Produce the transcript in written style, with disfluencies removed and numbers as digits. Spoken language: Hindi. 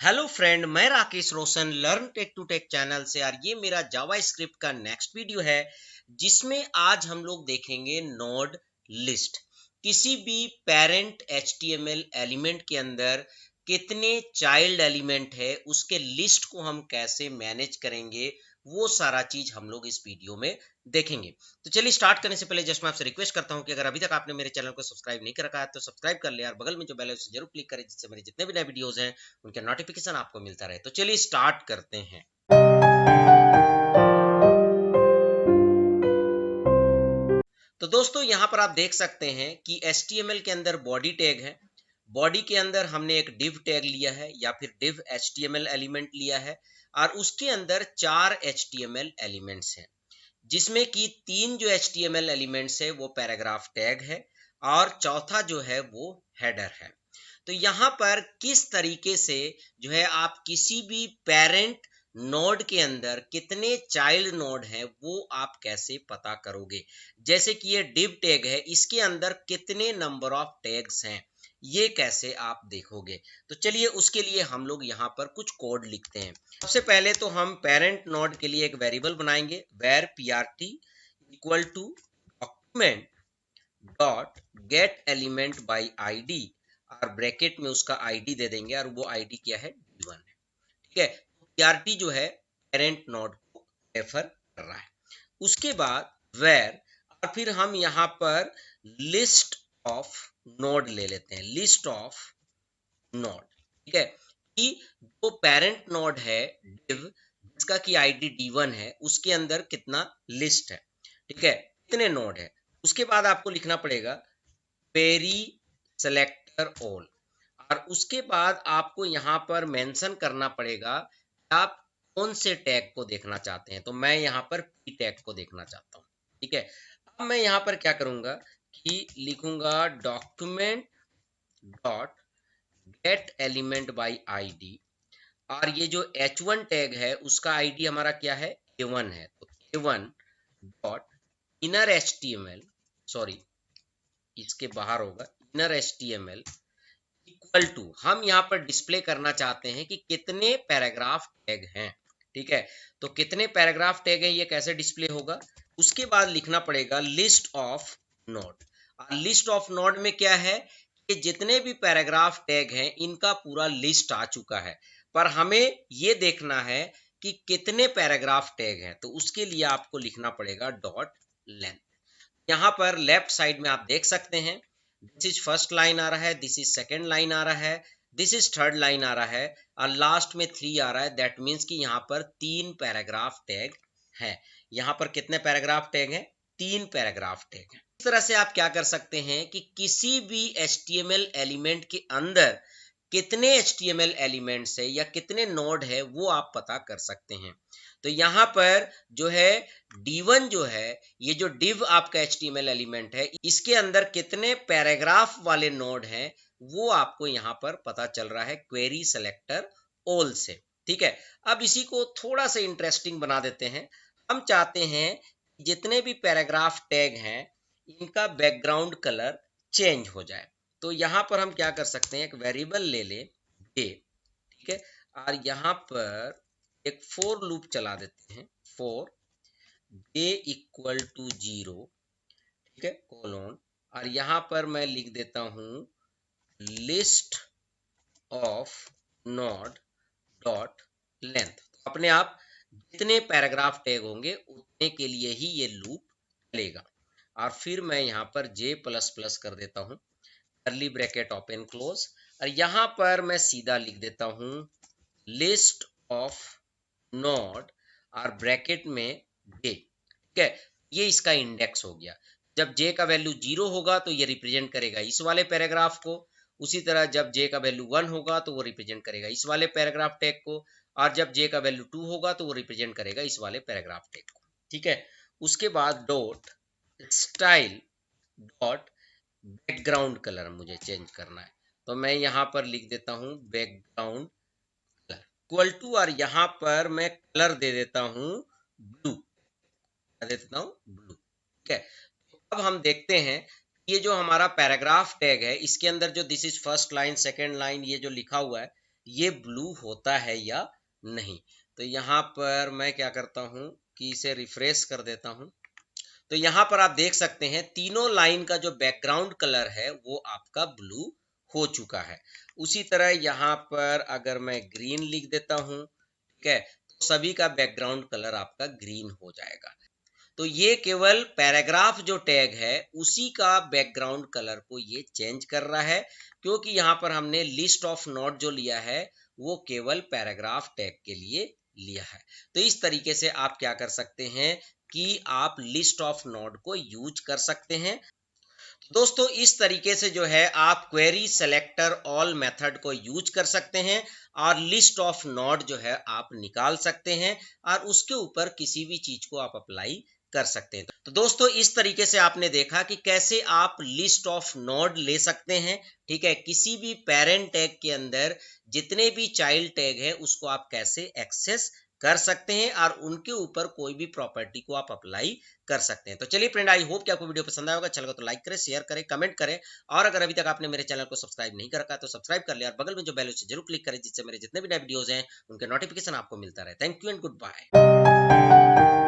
हेलो फ्रेंड, मैं Rakesh Roshan learn tech to tech channel से। यार ये मेरा जावा स्क्रिप्ट का नेक्स्ट वीडियो है जिसमें आज हम लोग देखेंगे नोड लिस्ट। किसी भी पेरेंट एचटीएमएल एलिमेंट के अंदर कितने चाइल्ड एलिमेंट है उसके लिस्ट को हम कैसे मैनेज करेंगे, वो सारा चीज हम लोग इस वीडियो में देखेंगे। तो चलिए स्टार्ट करने से पहले जस्ट मैं आपसे रिक्वेस्ट करता हूं कि अगर अभी तक आपने मेरे चैनल को सब्सक्राइब नहीं कर रखा है तो सब्सक्राइब कर ले यार, बगल में जो बेल है उसे जरूर क्लिक करें जिससे मेरे जितने भी नए वीडियोस हैं उनके नोटिफिकेशन आपको मिलता रहे। तो चलिए स्टार्ट करते हैं। तो दोस्तों यहाँ पर आप देख सकते हैं कि HTML के अंदर बॉडी टैग है। बॉडी के अंदर हमने एक div टैग लिया है या फिर div HTML एलिमेंट लिया है और उसके अंदर 4 HTML एलिमेंट्स हैं, जिसमें कि 3 जो HTML एलिमेंट्स है वो पैराग्राफ टैग है और चौथा जो है वो हेडर है। तो यहाँ पर किस तरीके से जो है आप किसी भी पेरेंट नोड के अंदर कितने चाइल्ड नोड हैं वो आप कैसे पता करोगे। जैसे कि ये div टैग है, इसके अंदर कितने नंबर ऑफ टैग्स हैं ये कैसे आप देखोगे। तो चलिए उसके लिए हम लोग यहाँ पर कुछ कोड लिखते हैं। सबसे पहले तो हम पेरेंट नोड के लिए एक वेरिएबल बनाएंगे where prt equal to document dot get element by id और ब्रैकेट में उसका आईडी दे देंगे और वो आईडी क्या है, d1 है। ठीक है, prt जो है पेरेंट नोड को रेफर कर रहा है। उसके बाद वेर और फिर हम यहाँ पर लिस्ट ऑफ नोड ले लेते हैं, लिस्ट ऑफ नोड। ठीक है, कि जो पेरेंट नोड है div जिसका की आईडी d1 है उसके अंदर कितना लिस्ट है। ठीक है, कितने नोड है। उसके बाद आपको लिखना पड़ेगा क्वेरी सेलेक्टर ऑल और उसके बाद आपको यहाँ पर मेंशन करना पड़ेगा आप कौन से टैग को देखना चाहते हैं। तो मैं यहाँ पर पी टैग को देखना चाहता हूँ। ठीक है, अब मैं यहाँ पर क्या करूंगा कि लिखूंगा document dot get element by ID और ये जो h1 टैग है उसका आईडी हमारा क्या है, a1 है। तो a1 dot inner HTML, sorry इसके बाहर होगा, इनर एचटीएमएल इक्वल टू हम यहाँ पर डिस्प्ले करना चाहते हैं कि कितने पैराग्राफ टैग हैं। ठीक है, तो कितने पैराग्राफ टैग है ये कैसे डिस्प्ले होगा। उसके बाद लिखना पड़ेगा लिस्ट ऑफ नोड और लिस्ट ऑफ नोड में क्या है कि जितने भी पैराग्राफ टैग हैं इनका पूरा लिस्ट आ चुका है, पर हमें ये देखना है कि कितने पैराग्राफ टैग हैं। तो उसके लिए आपको लिखना पड़ेगा डॉट लेंथ। यहाँ पर लेफ्ट साइड में आप देख सकते हैं दिस इज फर्स्ट लाइन आ रहा है, दिस इज सेकेंड लाइन आ रहा है, दिस इज थर्ड लाइन आ रहा है और लास्ट में 3 आ रहा है। दैट मीन्स कि यहाँ पर 3 पैराग्राफ टैग है। यहाँ पर कितने पैराग्राफ टैग हैं, 3 पैराग्राफ टैग हैं। इस तरह से आप क्या कर सकते हैं कि किसी भी HTML एलिमेंट के अंदर कितने HTML एलिमेंट्स है या कितने नोड है वो आप पता कर सकते हैं। तो यहाँ पर जो है D1 जो है, ये जो div आपका HTML एलिमेंट है इसके अंदर कितने पैराग्राफ वाले नोड हैं वो आपको यहाँ पर पता चल रहा है क्वेरी सेलेक्टर ऑल से। ठीक है, अब इसी को थोड़ा सा इंटरेस्टिंग बना देते हैं। हम चाहते हैं जितने भी पैराग्राफ टैग हैं इनका बैकग्राउंड कलर चेंज हो जाए। तो यहाँ पर हम क्या कर सकते हैं, एक वेरिएबल ले ले जे। ठीक है, और यहाँ पर एक फोर लूप चला देते हैं, फोर जे इक्वल टू 0। ठीक है, कोलोन और यहाँ पर मैं लिख देता हूँ list of node dot length. अपने आप जितने पैराग्राफ टैग होंगे उतने के लिए ही ये लूप चलेगा। और फिर मैं यहाँ पर जे प्लस प्लस कर देता हूँ, कर्ली ब्रैकेट ओपन क्लोज और यहाँ पर मैं सीधा लिख देता हूँ लिस्ट ऑफ नोड और ब्रैकेट में जे। ठीक है, ये इसका इंडेक्स हो गया। जब जे का वैल्यू 0 होगा तो ये रिप्रेजेंट करेगा इस वाले पैराग्राफ को, उसी तरह जब जे का वैल्यू 1 होगा तो वो रिप्रेजेंट करेगा इस वाले पैराग्राफ टैग को, और जब जे का वैल्यू 2 होगा तो वो रिप्रेजेंट करेगा इस वाले पैराग्राफ टैग को। ठीक है, उसके बाद dot style dot background colour मुझे चेंज करना है। तो मैं यहाँ पर लिख देता हूँ बैकग्राउंड कलर इक्वल टू और यहाँ पर मैं कलर दे देता हूँ ब्लू, दे देता हूँ ब्लू। ठीक है, तो अब हम देखते हैं ये जो हमारा पैराग्राफ टैग है इसके अंदर जो this is first line second line ये जो लिखा हुआ है ये ब्लू होता है या नहीं। तो यहाँ पर मैं क्या करता हूँ कि इसे रिफ्रेश कर देता हूँ। तो यहाँ पर आप देख सकते हैं तीनों लाइन का जो बैकग्राउंड कलर है वो आपका ब्लू हो चुका है। उसी तरह यहाँ पर अगर मैं ग्रीन लिख देता हूँ, ठीक है, तो सभी का बैकग्राउंड कलर आपका ग्रीन हो जाएगा। तो ये केवल पैराग्राफ जो टैग है उसी का बैकग्राउंड कलर को ये चेंज कर रहा है, क्योंकि यहाँ पर हमने लिस्ट ऑफ नोट जो लिया है वो केवल पैराग्राफ टैग के लिए लिया है। तो इस तरीके से आप क्या कर सकते हैं कि आप लिस्ट ऑफ नोड को यूज कर सकते हैं। दोस्तों इस तरीके से जो है आप क्वेरी सेलेक्टर ऑल मेथड को यूज कर सकते हैं और लिस्ट ऑफ नोड जो है आप निकाल सकते हैं और उसके ऊपर किसी भी चीज को आप अप्लाई कर सकते हैं। तो दोस्तों इस तरीके से आपने देखा कि कैसे आप लिस्ट ऑफ नोड ले सकते हैं, ठीक है, किसी भी पेरेंट टैग के अंदर जितने भी चाइल्ड टैग है उसको आप कैसे एक्सेस कर सकते हैं और उनके ऊपर कोई भी प्रॉपर्टी को आप अप्लाई कर सकते हैं। तो चलिए फ्रेंड, आई होप कि आपको वीडियो पसंद आया होगा। अच्छा लगा तो लाइक करें, शेयर करें, कमेंट करें और अगर अभी तक आपने मेरे चैनल को सब्सक्राइब नहीं कर रखा तो सब्सक्राइब कर लिया और बगल में जो बेल है उसे जरूर क्लिक करें, जिससे मेरे जितने भी नए वीडियोस हैं उनके नोटिफिकेशन आपको मिलता रहे। Thank you and good bye.